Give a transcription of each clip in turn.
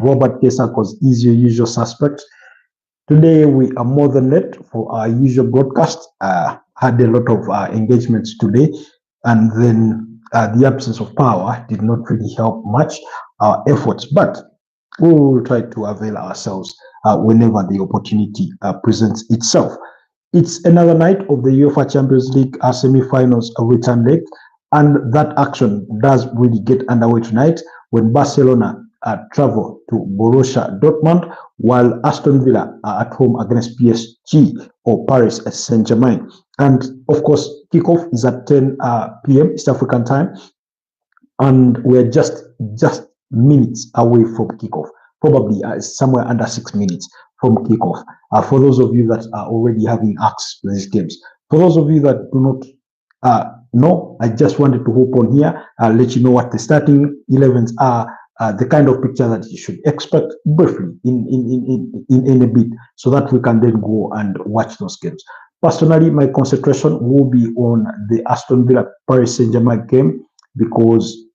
Robert Kesakos is your usual suspect. Today we are more than late for our usual broadcast. Had a lot of engagements today, and then the absence of power did not really help much our efforts, but we will try to avail ourselves whenever the opportunity presents itself. It's another night of the UEFA Champions League semi-finals return leg, and that action does really get underway tonight when Barcelona travel to Borussia Dortmund, while Aston Villa are at home against PSG or Paris Saint-Germain. And of course, kickoff is at 10 p.m. East African time, and we're just minutes away from kickoff, probably somewhere under 6 minutes from kickoff. For those of you that are already having access to these games, for those of you that do not know, I just wanted to hop on here, let you know what the starting 11s are, the kind of picture that you should expect briefly in a bit, so that we can then go and watch those games. Personally, my concentration will be on the Aston Villa Paris Saint-Germain game because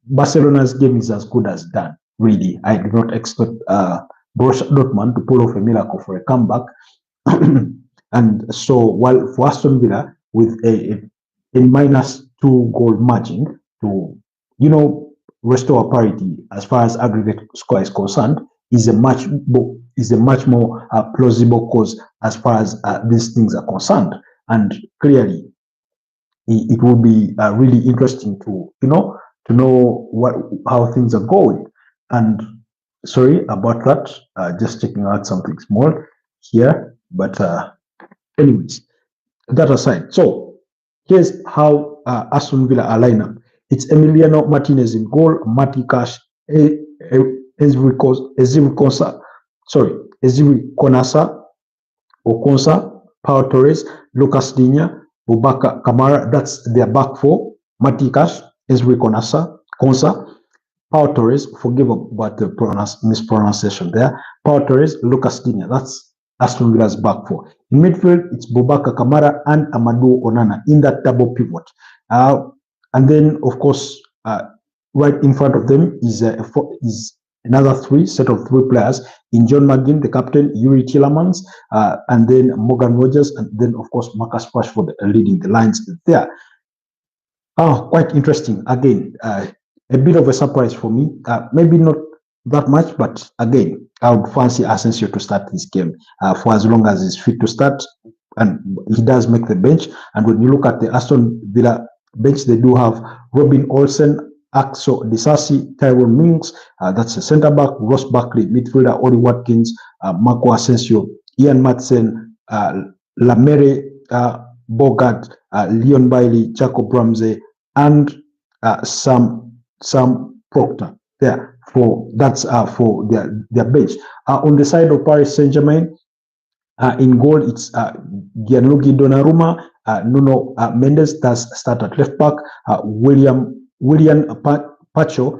Barcelona's game is as good as done. Really, I do not expect Borussia Dortmund to pull off a miracle for a comeback. And so, while for Aston Villa with a -2 goal margin to, restore parity as far as aggregate score is concerned, is a much more plausible cause as far as these things are concerned. And clearly, it will be really interesting to know how things are going. And sorry about that, just checking out something small here, but anyways, that aside, so here's how Aston Villa are lined up. It's Emiliano Martinez in goal, Mati Cash, Ezri Konasa, Pau Torres, Lucas Digne, Boubacar Kamara. That's their back four. Mati Cash, Ezri Konsa, Pau Torres. Forgive about the mispronunciation there. Pau Torres, Lucas Digne. That's Aston Villa's back four. In midfield, it's Boubacar Kamara and Amadou Onana in that double pivot. And then, of course, right in front of them is another set of three players in John McGinn, the captain, Yuri Tillemans, and then Morgan Rogers, and then, of course, Marcus Rashford leading the lines there. Quite interesting. Again, a bit of a surprise for me. Maybe not that much, but again, I would fancy Asensio to start this game for as long as he's fit to start, and he does make the bench. And when you look at the Aston Villa bench, they do have Robin Olsen, Axel Disasi, Tyrone Mings, that's a centre back, Ross Barkley, midfielder, Oli Watkins, Marco Asensio, Ian Madsen, Lamere Bogart, Leon Bailey, Jacob Ramsey, and Sam Proctor. There for their bench. On the side of Paris Saint-Germain, in goal it's Gianluigi Donnarumma, Nuno Mendes does start at left back, William Pacho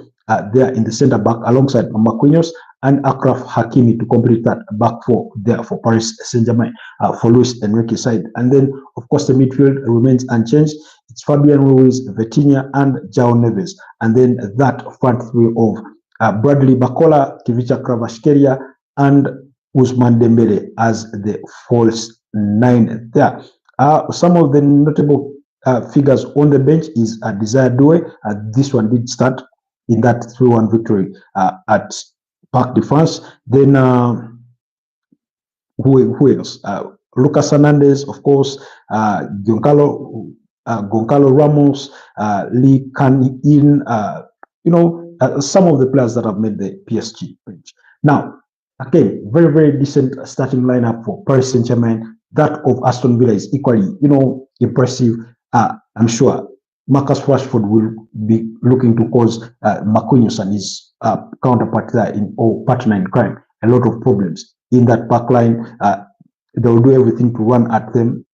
there in the centre back alongside Marquinhos and Achraf Hakimi to complete that back four there for Paris Saint-Germain for Luis Enrique's side. And then, of course, the midfield remains unchanged. It's Fabian Ruiz, Vitinha, and João Neves. And then that front three of Bradley Bacola, Kivicha Kvaratskhelia, and Ousmane Dembele as the false nine there. Some of the notable figures on the bench is Desire Doué. This one did start in that 3-1 victory at Parc de France. Then who else? Lucas Hernandez, of course, Goncalo Ramos, Lee Kan-in, some of the players that have made the PSG bench. Now, again, very, very decent starting lineup for Paris Saint-Germain. That of Aston Villa is equally, impressive. I'm sure Marcus Rashford will be looking to cause Marquinhos and his counterpart there partner in crime a lot of problems in that back line. They will do everything to run at them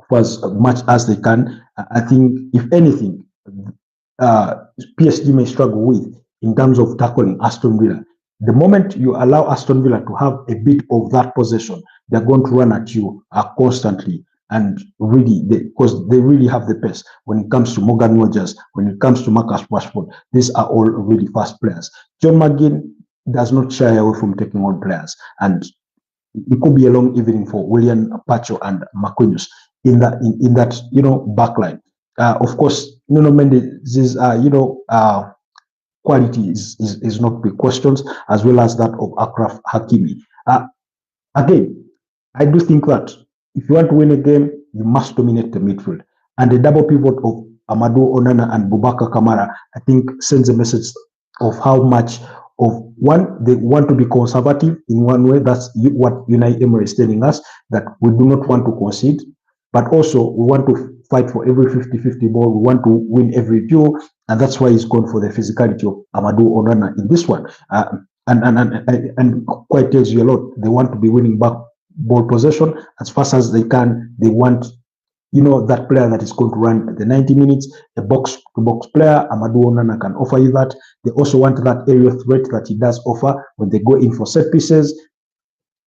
for as much as they can. I think, if anything, PSG may struggle with in terms of tackling Aston Villa. The moment you allow Aston Villa to have a bit of that possession, they're going to run at you constantly. and really, because they really have the pace when it comes to Morgan Rogers, when it comes to Marcus Rashford. These are all really fast players. John McGinn does not shy away from taking on players, and it could be a long evening for William Pacho and Marquinhos in that back line. Of course, Nuno Mendes' quality is not big questions, as well as that of Achraf Hakimi. Again, I do think that if you want to win a game, you must dominate the midfield. And the double pivot of Amadou Onana and Boubacar Kamara, I think, sends a message of how much of one, they want to be conservative in one way. That's what Unai Emery is telling us, that we do not want to concede, but also we want to fight for every 50-50 ball. We want to win every duel, and that's why he's gone for the physicality of Amadou Onana in this one. And quite tells you a lot. They want to be winning back ball possession as fast as they can. They want, that player that is going to run the 90 minutes, a box-to-box player. Amadou Onana can offer you that. They also want that aerial threat that he does offer when they go in for set pieces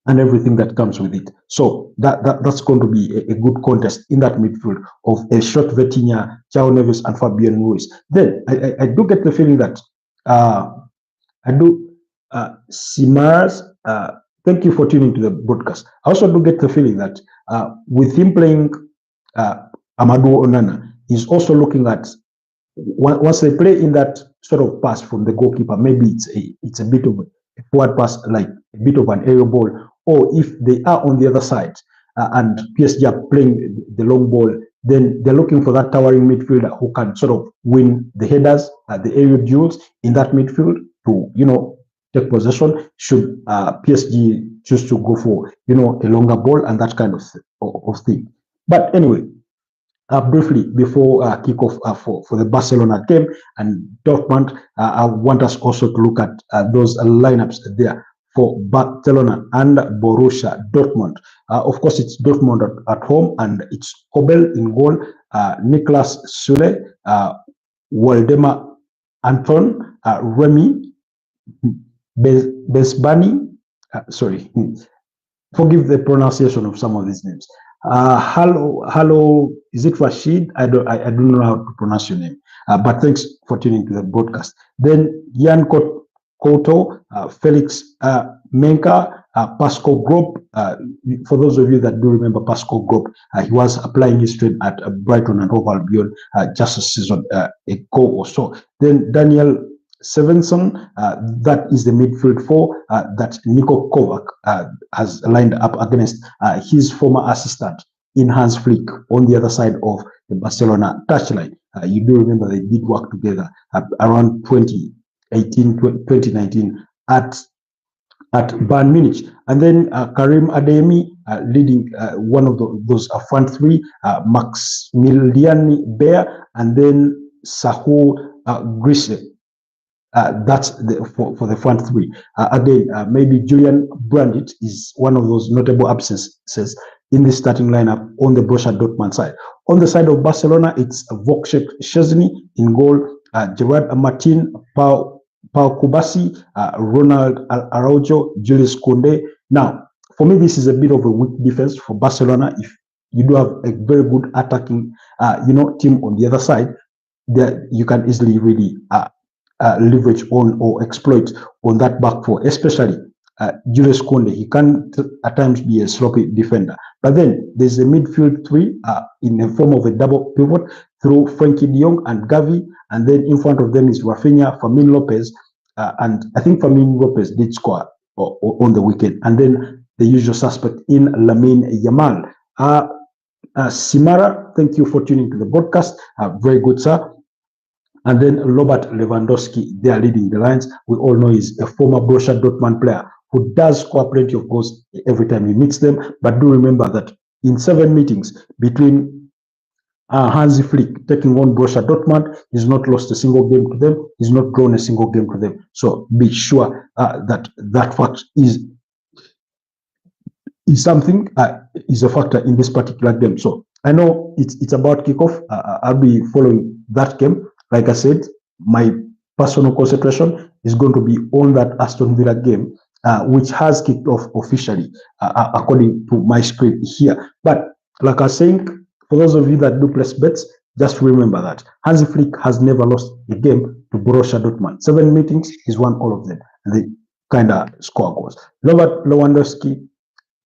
and everything that comes with it. So that's going to be a good contest in that midfield of a short Vitinha, João Neves, and Fabian Ruiz. Then I do get the feeling that Simars, thank you for tuning to the broadcast. I also do get the feeling that with him playing Amadou Onana, he's also looking at, once they play in that sort of pass from the goalkeeper, maybe it's a bit of a forward pass, like a bit of an aerial ball, or if they are on the other side and PSG are playing the long ball, then they're looking for that towering midfielder who can sort of win the headers, the aerial duels in that midfield to, take possession should PSG choose to go for, a longer ball and that kind of thing. But anyway, briefly before kickoff for the Barcelona game and Dortmund, I want us also to look at those lineups there for Barcelona and Borussia Dortmund. Of course, it's Dortmund at home, and it's Kobel in goal, Niklas Süle, Waldemar Anton, Remy Besbani, sorry, forgive the pronunciation of some of these names. Hello, is it Rashid? I don't know how to pronounce your name, but thanks for tuning to the broadcast. Then Jan Koto, Felix Menka, Pascal Grob. For those of you that do remember Pascal Grob, he was applying his trade at Brighton and Hove Albion just a season ago or so. Then Daniel Svensson, that is the midfield four that Niko Kovac has lined up against his former assistant in Hans Flick on the other side of the Barcelona touchline. You do remember they did work together around 2018, 2019 at Bayern Munich. And then Karim Adeyemi leading one of those front three, Maximilian Bear, and then Sahu Grise. That's for the front three. Again, maybe Julian Brandt is one of those notable absences in the starting lineup on the Borussia Dortmund side. On the side of Barcelona, it's Vokshek Szczesny in goal, Gerard Martin, Pau Kubasi, Ronald Araujo, Julius Koundé. Now, for me, this is a bit of a weak defense for Barcelona. If you do have a very good attacking, team on the other side, that you can easily really leverage on or exploit on that back four, especially Julius Koundé. He can at times be a sloppy defender. But then there's a midfield three in the form of a double pivot through Frenkie de Jong and Gavi, and then in front of them is Rafinha, Fermin Lopez, and I think Fermin Lopez did score on the weekend. And then the usual suspect in Lamine Yamal. Simara, thank you for tuning to the broadcast. Very good, sir. And then Robert Lewandowski, they are leading the lines. We all know he's a former Borussia Dortmund player who does score plenty of goals every time he meets them. But do remember that in 7 meetings between Hansi Flick taking on Borussia Dortmund, he's not lost a single game to them. He's not drawn a single game to them. So be sure that fact is something, is a factor in this particular game. So I know it's about kickoff. I'll be following that game. Like I said, my personal concentration is going to be on that Aston Villa game, which has kicked off officially, according to my script here. But Like I was saying, for those of you that do place bets, just remember that Hansi Flick has never lost a game to Borussia Dortmund. 7 meetings, he's won all of them. And they kind of score goals. Robert Lewandowski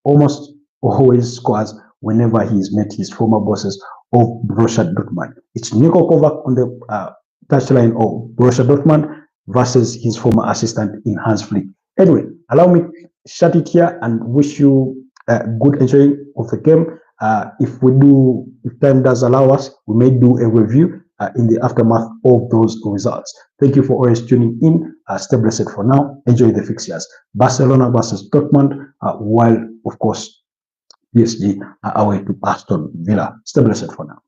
almost always scores whenever he's met his former bosses of Borussia Dortmund. It's Niko Kovac on the touchline of Borussia Dortmund versus his former assistant in Hans Flick. Anyway, allow me to shut it here and wish you good enjoying of the game. If time does allow us, we may do a review in the aftermath of those results. Thank you for always tuning in. Stay blessed for now. Enjoy the fixtures. Barcelona versus Dortmund, while, of course, PSG are away to Aston Villa. Stay blessed for now.